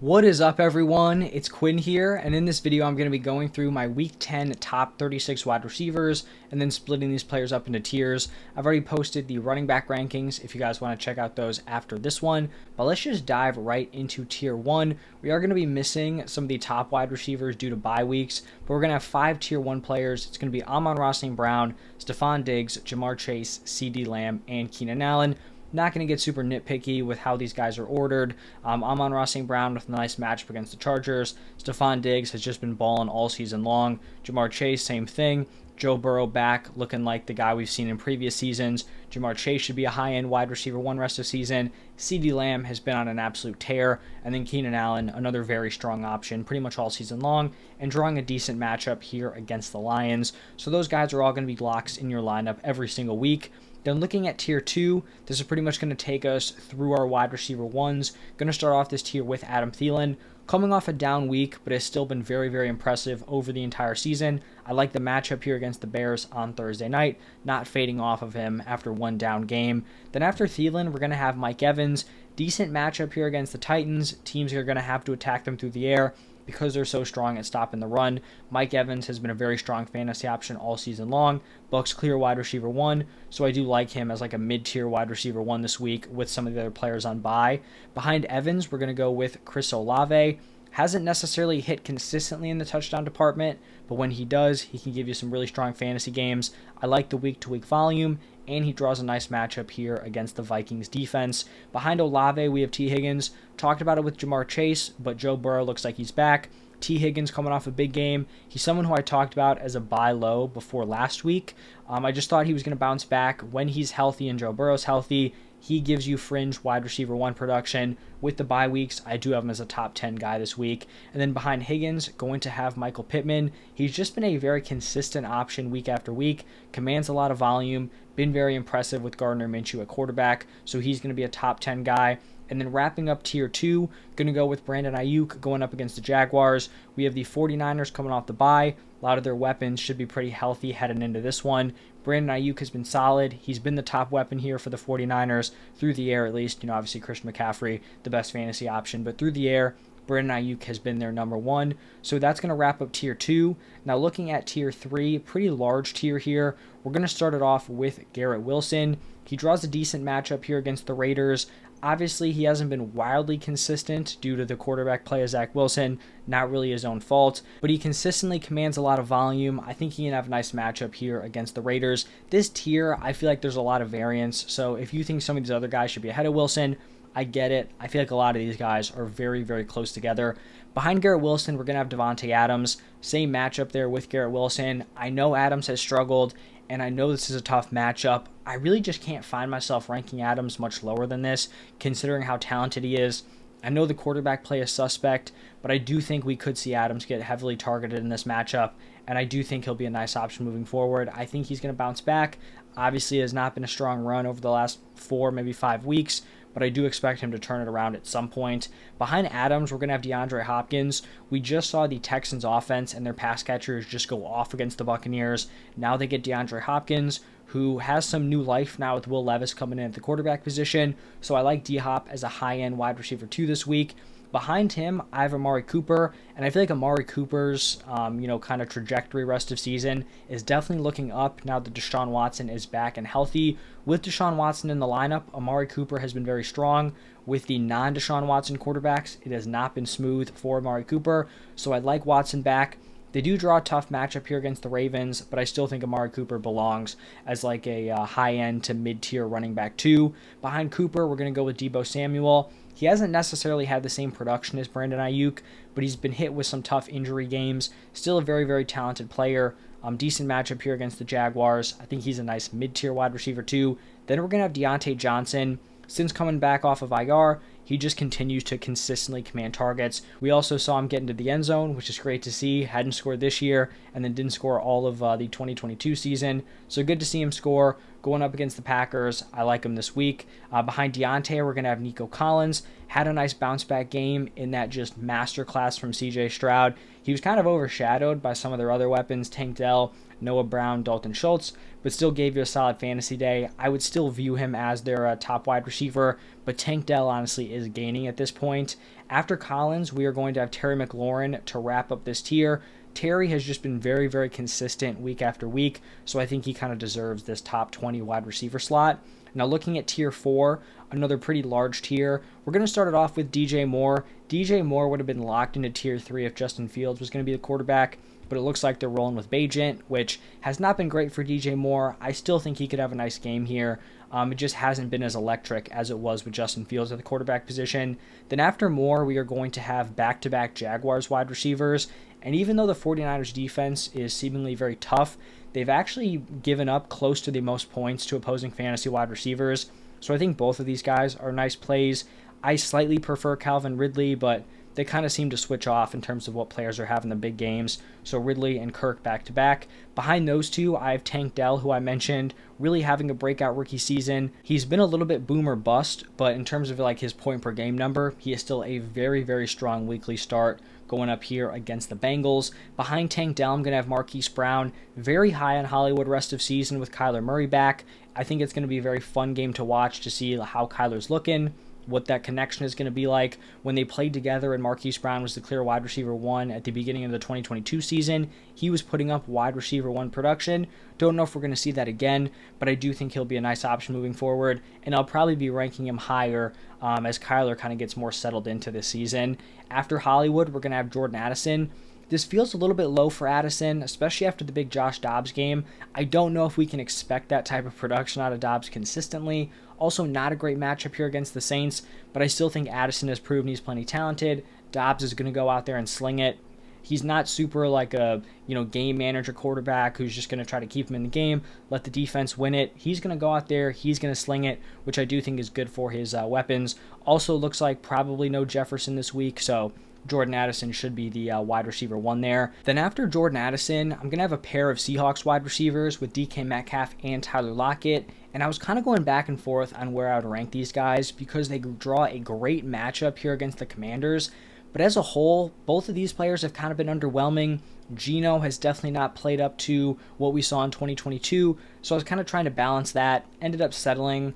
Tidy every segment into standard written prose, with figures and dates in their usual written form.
What is up, everyone? It's Quinn here, and in this video I'm going to be going through my Week 10 top 36 wide receivers and then splitting these players up into tiers. I've already posted the running back rankings if you guys want to check out those after this one, but let's just dive right into tier 1. We are going to be missing some of the top wide receivers due to bye weeks, but we're going to have 5 tier 1 players. It's going to be Amon-Ra St. Brown, Stephon Diggs, Jamar Chase, CeeDee Lamb, and Keenan Allen. Not going to get super nitpicky with how these guys are ordered. Amon-Ra St. Brown with a nice matchup against the Chargers. Stephon Diggs has just been balling all season long. Jamar Chase, same thing. Joe Burrow back, looking like the guy we've seen in previous seasons. Jamar Chase should be a high-end wide receiver one rest of the season. CeeDee Lamb has been on an absolute tear. And then Keenan Allen, another very strong option pretty much all season long, and drawing a decent matchup here against the Lions. So those guys are all going to be locks in your lineup every single week. Then looking at tier 2, this is pretty much going to take us through our wide receiver ones. Going to start off this tier with Adam Thielen. Coming off a down week, but has still been very, very impressive over the entire season. I like the matchup here against the Bears on Thursday night, not fading off of him after one down game. Then after Thielen, we're going to have Mike Evans. Decent matchup here against the Titans. Teams are going to have to attack them through the air because they're so strong at stopping the run. Mike Evans has been a very strong fantasy option all season long. Bucks clear wide receiver one, so I do like him as like a mid-tier wide receiver one this week with some of the other players on bye. Behind Evans, we're going to go with Chris Olave. Hasn't necessarily hit consistently in the touchdown department, but when he does, he can give you some really strong fantasy games. I like the week-to-week volume, and he draws a nice matchup here against the Vikings defense. Behind Olave, we have T. Higgins. Talked about it with Jamar Chase, but Joe Burrow looks like he's back. T. Higgins coming off a big game. He's someone who I talked about as a buy low before last week. I just thought he was going to bounce back when he's healthy and Joe Burrow's healthy. He gives you fringe wide receiver one production. With the bye weeks, I do have him as a top 10 guy this week. And then behind Higgins, going to have Michael Pittman. He's just been a very consistent option week after week, commands a lot of volume, been very impressive with Gardner Minshew at quarterback, so he's going to be a top 10 guy. And then wrapping up tier 2, going to go with Brandon Ayuk going up against the Jaguars. We have the 49ers coming off the bye. A lot of their weapons should be pretty healthy heading into this one. Brandon Ayuk has been solid. He's been the top weapon here for the 49ers through the air at least. Obviously Christian McCaffrey, the best fantasy option, but through the air, Brandon Ayuk has been their number one. So that's going to wrap up tier 2. Now looking at tier 3, pretty large tier here. We're going to start it off with Garrett Wilson. He draws a decent matchup here against the Raiders. Obviously, he hasn't been wildly consistent due to the quarterback play of Zach Wilson, not really his own fault, but he consistently commands a lot of volume. I think he can have a nice matchup here against the Raiders. This tier, I feel like there's a lot of variance, so if you think some of these other guys should be ahead of Wilson, I get it. I feel like a lot of these guys are very, very close together. Behind Garrett Wilson, we're going to have Devontae Adams. Same matchup there with Garrett Wilson. I know Adams has struggled, and I know this is a tough matchup. I really just can't find myself ranking Adams much lower than this, considering how talented he is. I know the quarterback play is suspect, but I do think we could see Adams get heavily targeted in this matchup, and I do think he'll be a nice option moving forward. I think he's going to bounce back. Obviously, it has not been a strong run over the last 4, maybe 5 weeks, but I do expect him to turn it around at some point. Behind Adams, we're going to have DeAndre Hopkins. We just saw the Texans offense and their pass catchers just go off against the Buccaneers. Now they get DeAndre Hopkins, who has some new life now with Will Levis coming in at the quarterback position. So I like D-Hop as a high-end wide receiver 2 this week. Behind him, I have Amari Cooper, and I feel like Amari Cooper's, kind of trajectory rest of season is definitely looking up now that Deshaun Watson is back and healthy. With Deshaun Watson in the lineup, Amari Cooper has been very strong. With the non-Deshaun Watson quarterbacks, it has not been smooth for Amari Cooper, so I like Watson back. They do draw a tough matchup here against the Ravens, but I still think Amari Cooper belongs as like a high-end to mid-tier running back 2. Behind Cooper, we're going to go with Deebo Samuel. He hasn't necessarily had the same production as Brandon Ayuk, but he's been hit with some tough injury games. Still a very, very talented player. Decent matchup here against the Jaguars. I think he's a nice mid-tier wide receiver 2. Then we're going to have Deontay Johnson. Since coming back off of IR, he just continues to consistently command targets. We also saw him get into the end zone, which is great to see. Hadn't scored this year, and then didn't score all of the 2022 season. So good to see him score. Going up against the Packers, I like him this week. Behind Deontay, we're going to have Nico Collins. had a nice bounce back game in that just masterclass from CJ Stroud. He was kind of overshadowed by some of their other weapons, Tank Dell, Noah Brown, Dalton Schultz, but still gave you a solid fantasy day. I would still view him as their top wide receiver, but Tank Dell honestly is gaining at this point. After Collins, we are going to have Terry McLaurin to wrap up this tier. Terry has just been very, very consistent week after week, so I think he kind of deserves this top 20 wide receiver slot. Now looking at tier 4, another pretty large tier, we're going to start it off with DJ Moore. DJ Moore would have been locked into tier 3 if Justin Fields was going to be the quarterback, but it looks like they're rolling with Bajent, which has not been great for DJ Moore. I still think he could have a nice game here. It just hasn't been as electric as it was with Justin Fields at the quarterback position. Then after Moore, we are going to have back-to-back Jaguars wide receivers. And even though the 49ers defense is seemingly very tough, they've actually given up close to the most points to opposing fantasy wide receivers. So I think both of these guys are nice plays. I slightly prefer Calvin Ridley, but they kind of seem to switch off in terms of what players are having the big games. So Ridley and Kirk back to back. Behind those two, I have Tank Dell, who I mentioned, really having a breakout rookie season. He's been a little bit boom or bust, but in terms of like his point per game number, he is still a very, very strong weekly start going up here against the Bengals. Behind Tank Dell, I'm going to have Marquise Brown, very high on Hollywood rest of season with Kyler Murray back. I think it's going to be a very fun game to watch to see how Kyler's looking, what that connection is going to be like. When they played together and Marquise Brown was the clear wide receiver 1 at the beginning of the 2022 season, he was putting up wide receiver 1 production. Don't know if we're going to see that again, but I do think he'll be a nice option moving forward, and I'll probably be ranking him higher as Kyler kind of gets more settled into this season. After Hollywood, we're going to have Jordan Addison. This feels a little bit low for Addison, especially after the big Josh Dobbs game. I don't know if we can expect that type of production out of Dobbs consistently. Also, not a great matchup here against the Saints, but I still think Addison has proven he's plenty talented. Dobbs is going to go out there and sling it. He's not super like a game manager quarterback who's just going to try to keep him in the game, let the defense win it. He's going to go out there, he's going to sling it, which I do think is good for his weapons. Also looks like probably no Jefferson this week, so Jordan Addison should be the wide receiver 1 there. Then after Jordan Addison, I'm going to have a pair of Seahawks wide receivers with DK Metcalf and Tyler Lockett. And I was kind of going back and forth on where I would rank these guys because they draw a great matchup here against the Commanders. But as a whole, both of these players have kind of been underwhelming. Geno has definitely not played up to what we saw in 2022. So I was kind of trying to balance that. Ended up settling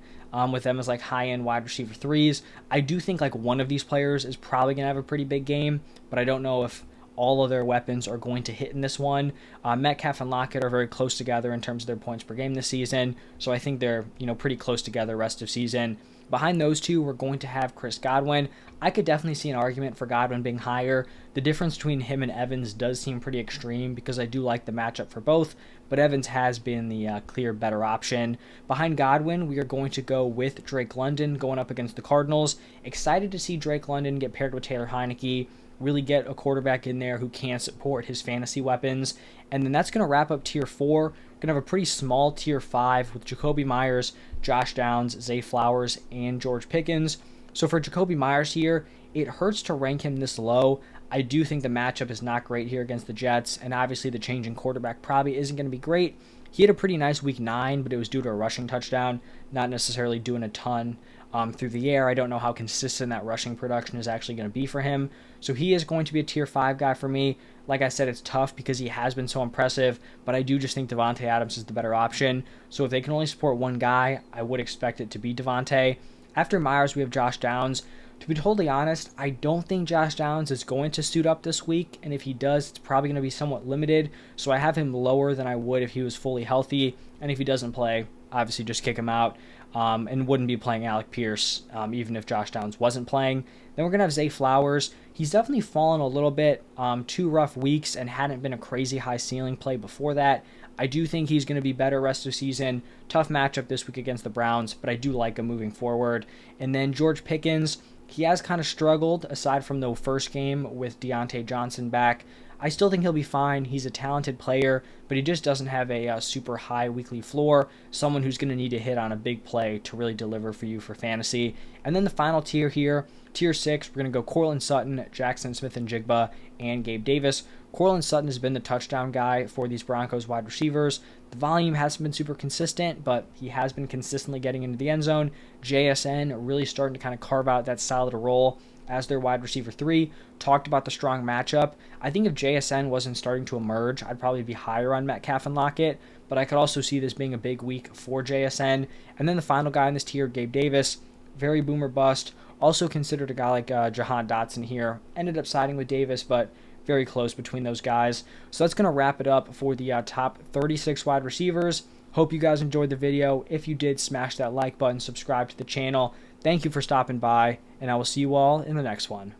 with them as like high-end wide receiver 3s. I do think like one of these players is probably going to have a pretty big game, but I don't know if all of their weapons are going to hit in this one. Metcalf and Lockett are very close together in terms of their points per game this season, so I think they're pretty close together rest of season. Behind those two, we're going to have Chris Godwin. I could definitely see an argument for Godwin being higher. The difference between him and Evans does seem pretty extreme because I do like the matchup for both, but Evans has been the clear better option. Behind Godwin, we are going to go with Drake London going up against the Cardinals. Excited to see Drake London get paired with Taylor Heineke, really get a quarterback in there who can support his fantasy weapons. And then that's going to wrap up tier 4. We're going to have a pretty small tier 5 with Jacoby Myers, Josh Downs, Zay Flowers, and George Pickens. So for Jacoby Myers here, it hurts to rank him this low. I do think the matchup is not great here against the Jets, and obviously the change in quarterback probably isn't going to be great. He had a pretty nice week 9, but it was due to a rushing touchdown, not necessarily doing a ton through the air. I don't know how consistent that rushing production is actually going to be for him. So he is going to be a tier 5 guy for me. Like I said, it's tough because he has been so impressive, but I do just think Devontae Adams is the better option. So if they can only support one guy, I would expect it to be Devontae. After Myers, we have Josh Downs. To be totally honest, I don't think Josh Downs is going to suit up this week, and if he does, it's probably going to be somewhat limited. So I have him lower than I would if he was fully healthy, and if he doesn't play, obviously just kick him out, and wouldn't be playing Alec Pierce, even if Josh Downs wasn't playing. Then we're going to have Zay Flowers. He's definitely fallen a little bit, 2 rough weeks, and hadn't been a crazy high ceiling play before that. I do think he's going to be better rest of season. Tough matchup this week against the Browns, but I do like him moving forward. And then George Pickens, he has kind of struggled aside from the first game with Deontay Johnson back. I still think he'll be fine. He's a talented player, but he just doesn't have a super high weekly floor, someone who's going to need to hit on a big play to really deliver for you for fantasy. And then the final tier here, tier 6, we're going to go Cortland Sutton, Jackson Smith and Jigba, and Gabe Davis. Courtland Sutton has been the touchdown guy for these Broncos wide receivers. The volume hasn't been super consistent, but he has been consistently getting into the end zone. JSN really starting to kind of carve out that solid role as their wide receiver 3. Talked about the strong matchup. I think if JSN wasn't starting to emerge, I'd probably be higher on Metcalf and Lockett, but I could also see this being a big week for JSN. And then the final guy in this tier, Gabe Davis, very boomer bust. Also considered a guy like Jahan Dotson here. Ended up siding with Davis, but very close between those guys. So that's going to wrap it up for the top 36 wide receivers. Hope you guys enjoyed the video. If you did, smash that like button, subscribe to the channel. Thank you for stopping by, and I will see you all in the next one.